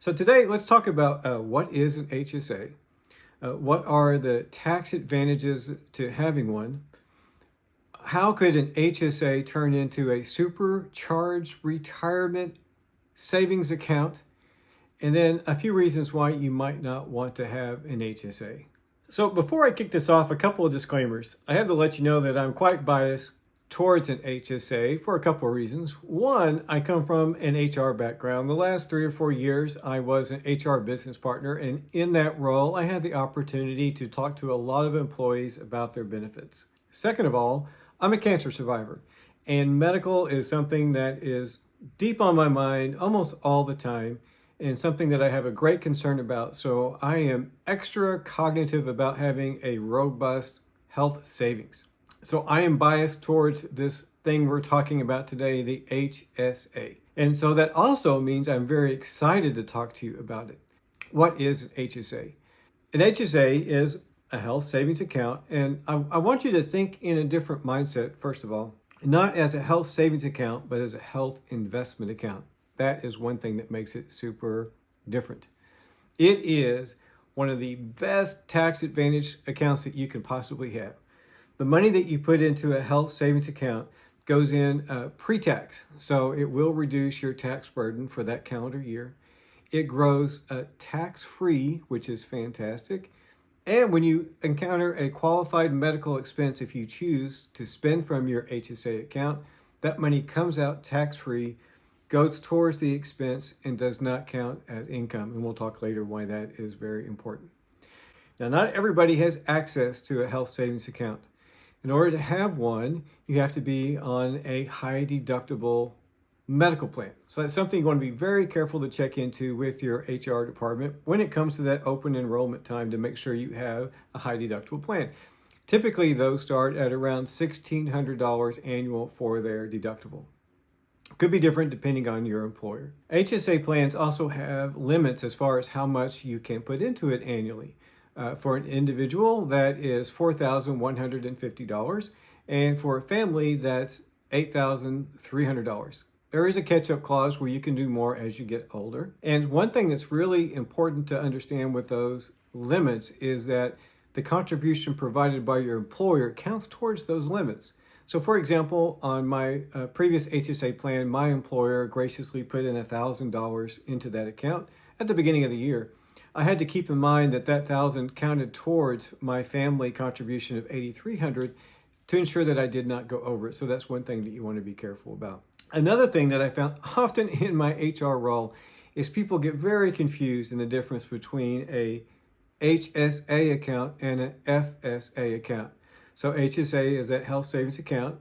So today, let's talk about what is an HSA, what are the tax advantages to having one, how could an HSA turn into a supercharged retirement savings account, and then a few reasons why you might not want to have an HSA. So before I kick this off, a couple of disclaimers. I have to let you know that I'm quite biased towards an HSA for a couple of reasons. One, I come from an HR background. The last 3 or 4 years, I was an HR business partner, and in that role, I had the opportunity to talk to a lot of employees about their benefits. Second of all, I'm a cancer survivor, and medical is something that is deep on my mind almost all the time, and something that I have a great concern about. So I am extra cognitive about having a robust health savings. So I am biased towards this thing we're talking about today, the HSA. And so that also means I'm very excited to talk to you about it. What is an HSA? An HSA is a health savings account. And I want you to think in a different mindset, first of all, not as a health savings account, but as a health investment account. That is one thing that makes it super different. It is one of the best tax advantage accounts that you can possibly have. The money that you put into a health savings account goes in pre-tax, so it will reduce your tax burden for that calendar year. It grows tax-free, which is fantastic. And when you encounter a qualified medical expense, if you choose to spend from your HSA account, that money comes out tax-free, goes towards the expense, and does not count as income. And we'll talk later why that is very important. Now, not everybody has access to a health savings account. In order to have one, you have to be on a high-deductible medical plan. So that's something you want to be very careful to check into with your HR department when it comes to that open enrollment time to make sure you have a high-deductible plan. Typically, those start at around $1,600 annual for their deductible. Could be different depending on your employer. HSA plans also have limits as far as how much you can put into it annually. For an individual, that is $4,150, and for a family, that's $8,300. There is a catch-up clause where you can do more as you get older. And one thing that's really important to understand with those limits is that the contribution provided by your employer counts towards those limits. So for example, on my previous HSA plan, my employer graciously put in $1,000 into that account at the beginning of the year. I had to keep in mind that that $1,000 counted towards my family contribution of $8,300 to ensure that I did not go over it. So that's one thing that you want to be careful about. Another thing that I found often in my HR role is people get very confused in the difference between a HSA account and an FSA account. So HSA is that health savings account.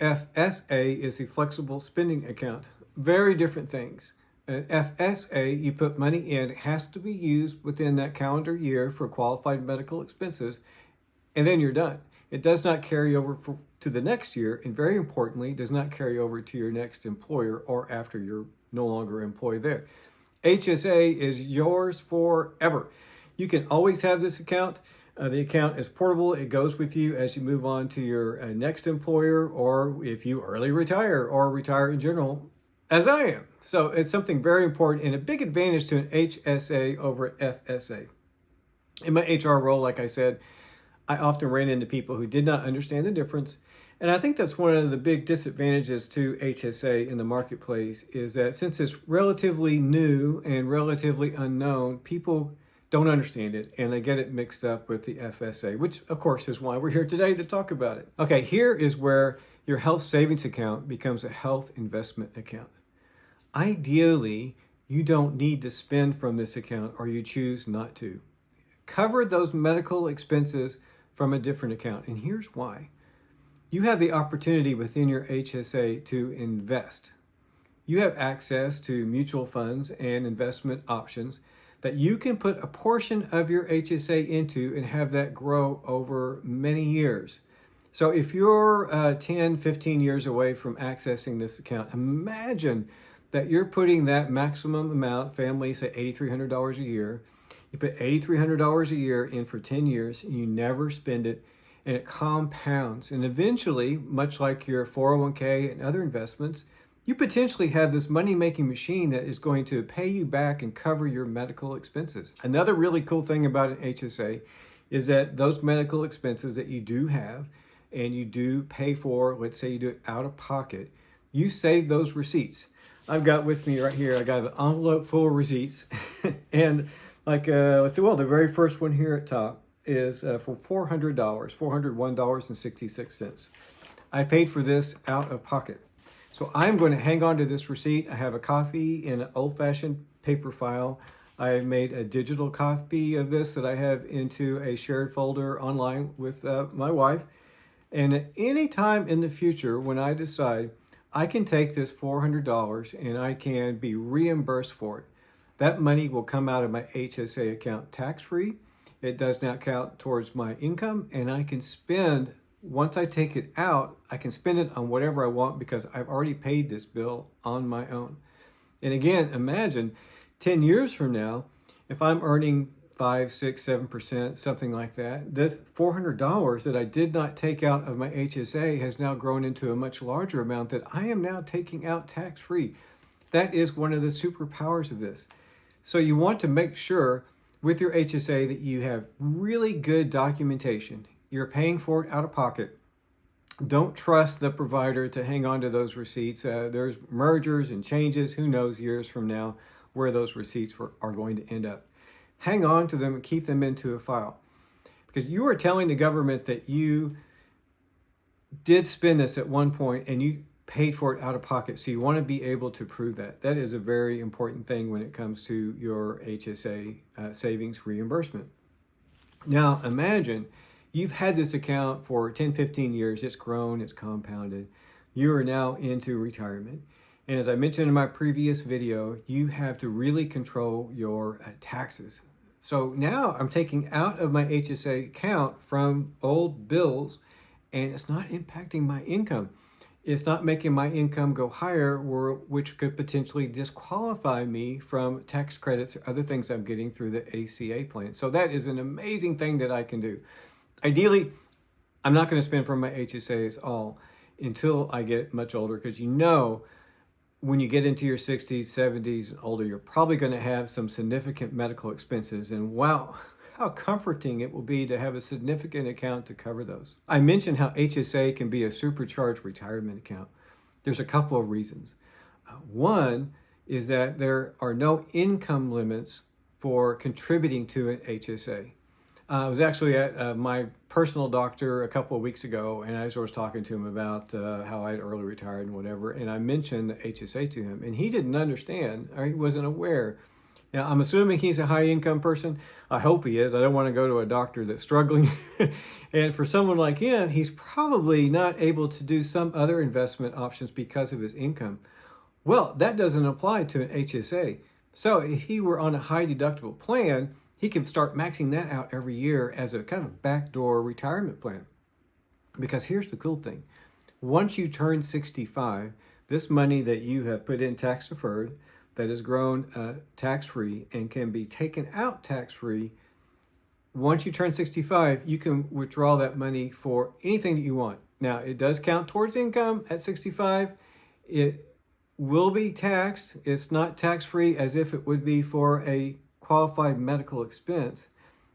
FSA is the flexible spending account. Very different things. An FSA, you put money in, it has to be used within that calendar year for qualified medical expenses, and then you're done. It does not carry over to the next year, and very importantly, does not carry over to your next employer or after you're no longer employed there. HSA is yours forever. You can always have this account. The account is portable. It goes with you as you move on to your next employer, or if you early retire or retire in general, as I am. So it's something very important and a big advantage to an HSA over FSA. In my HR role, like I said, I often ran into people who did not understand the difference. And I think that's one of the big disadvantages to HSA in the marketplace is that since it's relatively new and relatively unknown, people don't understand it and they get it mixed up with the FSA, which of course is why we're here today to talk about it. Okay, here is where your health savings account becomes a health investment account. Ideally, you don't need to spend from this account or you choose not to. Cover those medical expenses from a different account, and here's why. You have the opportunity within your HSA to invest. You have access to mutual funds and investment options that you can put a portion of your HSA into and have that grow over many years. So if you're 10, 15 years away from accessing this account, imagine that you're putting that maximum amount, family say $8,300 a year, you put $8,300 a year in for 10 years, and you never spend it, and it compounds. And eventually, much like your 401k and other investments, you potentially have this money-making machine that is going to pay you back and cover your medical expenses. Another really cool thing about an HSA is that those medical expenses that you do have and you do pay for, let's say you do it out of pocket, you save those receipts. I've got with me right here, I got an envelope full of receipts. And like, let's see, well, the very first one here at top is for $400, $401.66. I paid for this out of pocket. So I'm going to hang on to this receipt. I have a copy in an old-fashioned paper file. I made a digital copy of this that I have into a shared folder online with my wife. And at any time in the future, when I decide I can take this $400 and I can be reimbursed for it, that money will come out of my HSA account tax-free. It does not count towards my income, and I can spend, once I take it out, I can spend it on whatever I want because I've already paid this bill on my own. And again, imagine 10 years from now, if I'm earning 5, 6, 7%, something like that, this $400 that I did not take out of my HSA has now grown into a much larger amount that I am now taking out tax-free. That is one of the superpowers of this. So you want to make sure with your HSA that you have really good documentation. You're paying for it out of pocket. Don't trust the provider to hang on to those receipts. There's mergers and changes, who knows years from now where those receipts are going to end up. Hang on to them and keep them into a file. Because you are telling the government that you did spend this at one point and you paid for it out of pocket. So you want to be able to prove that. That is a very important thing when it comes to your HSA savings reimbursement. Now imagine you've had this account for 10, 15 years. It's grown, it's compounded. You are now into retirement. And as I mentioned in my previous video, you have to really control your taxes. So now I'm taking out of my HSA account from old bills, and it's not impacting my income. It's not making my income go higher, which could potentially disqualify me from tax credits or other things I'm getting through the ACA plan. So that is an amazing thing that I can do. Ideally, I'm not going to spend from my HSAs all until I get much older, because you know when you get into your 60s, 70s, and older, you're probably going to have some significant medical expenses. And wow, how comforting it will be to have a significant account to cover those. I mentioned how HSA can be a supercharged retirement account. There's a couple of reasons. One is that there are no income limits for contributing to an HSA. I was actually at my personal doctor a couple of weeks ago, and I was talking to him about how I had early retired and whatever, and I mentioned the HSA to him, and he didn't understand, or he wasn't aware. Now, I'm assuming he's a high-income person. I hope he is. I don't want to go to a doctor that's struggling. And for someone like him, he's probably not able to do some other investment options because of his income. Well, that doesn't apply to an HSA. So if he were on a high-deductible plan, he can start maxing that out every year as a kind of backdoor retirement plan. Because here's the cool thing. Once you turn 65, this money that you have put in tax-deferred, that has grown tax-free and can be taken out tax-free, once you turn 65, you can withdraw that money for anything that you want. Now, it does count towards income at 65. It will be taxed. It's not tax-free as if it would be for a qualified medical expense,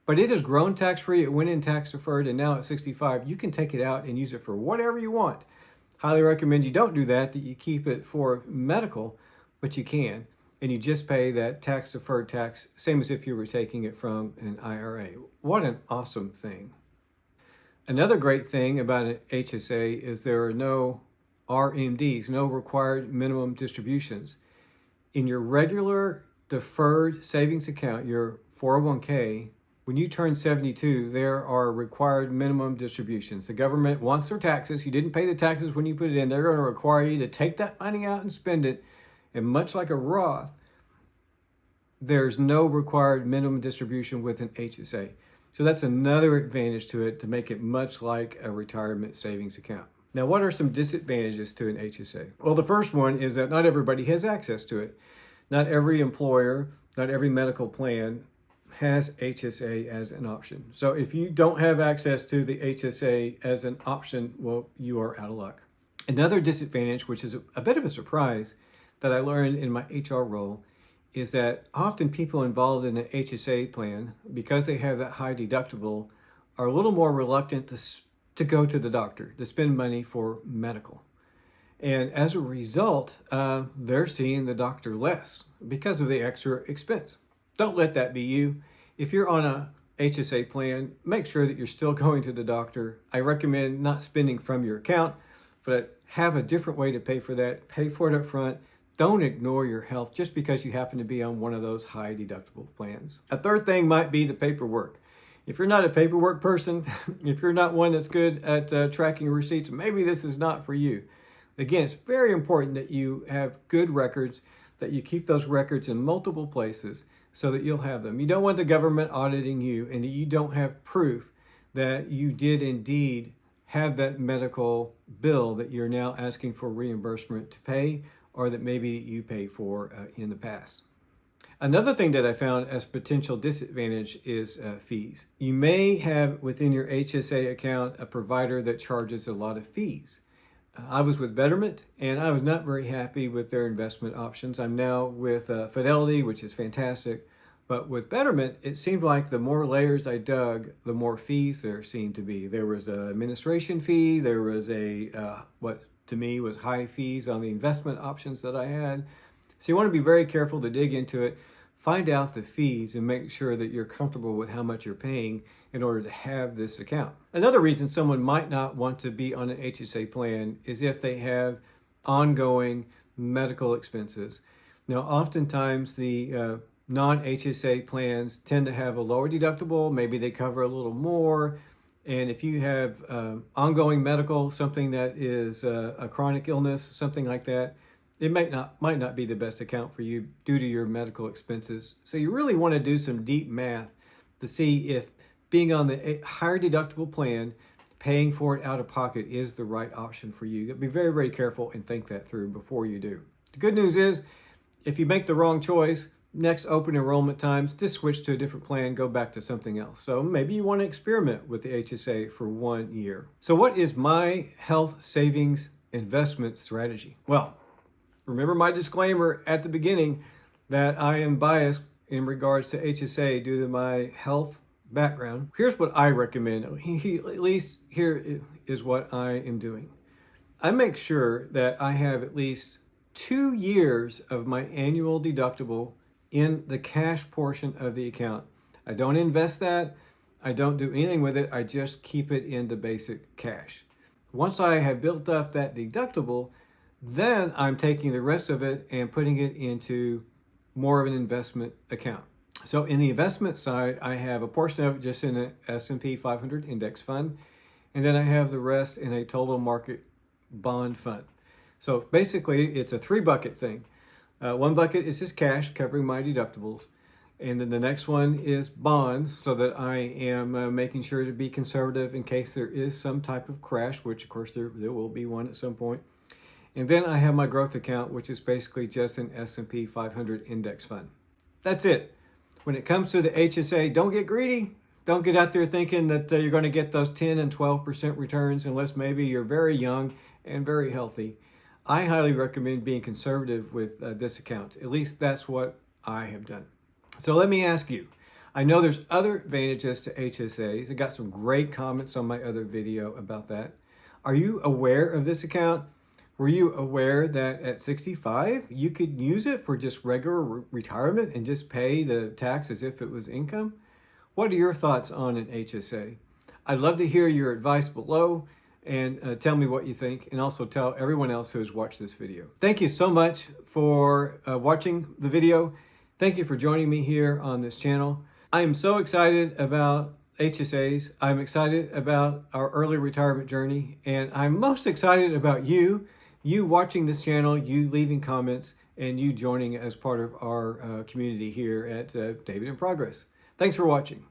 but it has grown tax-free. It went in tax-deferred, and now at 65, you can take it out and use it for whatever you want. Highly recommend you don't do that you keep it for medical, but you can, and you just pay that tax-deferred tax, same as if you were taking it from an IRA. What an awesome thing. Another great thing about an HSA is there are no RMDs, no required minimum distributions. In your regular deferred savings account, your 401k, when you turn 72, there are required minimum distributions. The government wants their taxes. You didn't pay the taxes when you put it in. They're going to require you to take that money out and spend it. And much like a Roth, there's no required minimum distribution with an HSA. So that's another advantage to it to make it much like a retirement savings account. Now, what are some disadvantages to an HSA? Well, the first one is that not everybody has access to it. Not every employer, not every medical plan has HSA as an option. So if you don't have access to the HSA as an option, well, you are out of luck. Another disadvantage, which is a bit of a surprise that I learned in my HR role, is that often people involved in an HSA plan, because they have that high deductible, are a little more reluctant to go to the doctor, to spend money for medical. And as a result, they're seeing the doctor less because of the extra expense. Don't let that be you. If you're on a HSA plan, make sure that you're still going to the doctor. I recommend not spending from your account, but have a different way to pay for that. Pay for it up front. Don't ignore your health just because you happen to be on one of those high deductible plans. A third thing might be the paperwork. If you're not a paperwork person, if you're not one that's good at tracking receipts, maybe this is not for you. Again, it's very important that you have good records, that you keep those records in multiple places so that you'll have them. You don't want the government auditing you and that you don't have proof that you did indeed have that medical bill that you're now asking for reimbursement to pay, or that maybe you paid for in the past. Another thing that I found as potential disadvantage is fees. You may have within your HSA account a provider that charges a lot of fees. I was with Betterment and I was not very happy with their investment options. I'm now with Fidelity, which is fantastic. But with Betterment, it seemed like the more layers I dug, the more fees there seemed to be. There was an administration fee. There was what to me was high fees on the investment options that I had. So you want to be very careful to dig into it, find out the fees, and make sure that you're comfortable with how much you're paying in order to have this account. Another reason someone might not want to be on an HSA plan is if they have ongoing medical expenses. Now, oftentimes the non-HSA plans tend to have a lower deductible. Maybe they cover a little more. And if you have ongoing medical, something that is a chronic illness, something like that, it might not be the best account for you due to your medical expenses. So you really want to do some deep math to see if being on the higher deductible plan, paying for it out of pocket is the right option for you. Be very, very careful and think that through before you do. The good news is, if you make the wrong choice, next open enrollment times, just switch to a different plan, go back to something else. So maybe you want to experiment with the HSA for 1 year. So what is my health savings investment strategy? Well, remember my disclaimer at the beginning that I am biased in regards to HSA due to my health background. Here's what I recommend. At least here is what I am doing. I make sure that I have at least 2 years of my annual deductible in the cash portion of the account. I don't invest that. I don't do anything with it. I just keep it in the basic cash. Once I have built up that deductible, then I'm taking the rest of it and putting it into more of an investment account. So in the investment side, I have a portion of it just in an S&P 500 index fund, and then I have the rest in a total market bond fund. So basically, it's a 3-bucket thing. One bucket is just cash covering my deductibles. And then the next one is bonds, so that I am making sure to be conservative in case there is some type of crash, which of course there will be one at some point. And then I have my growth account, which is basically just an S&P 500 index fund. That's it. When it comes to the HSA, don't get greedy. Don't get out there thinking that you're going to get those 10 and 12% returns unless maybe you're very young and very healthy. I highly recommend being conservative with this account. At least that's what I have done. So let me ask you, I know there's other advantages to HSAs. I got some great comments on my other video about that. Are you aware of this account? Were you aware that at 65, you could use it for just regular retirement and just pay the tax as if it was income? What are your thoughts on an HSA? I'd love to hear your advice below and tell me what you think, and also tell everyone else who has watched this video. Thank you so much for watching the video. Thank you for joining me here on this channel. I am so excited about HSAs. I'm excited about our early retirement journey, and I'm most excited about you watching this channel, you leaving comments, and you joining as part of our community here at David in Progress. Thanks for watching.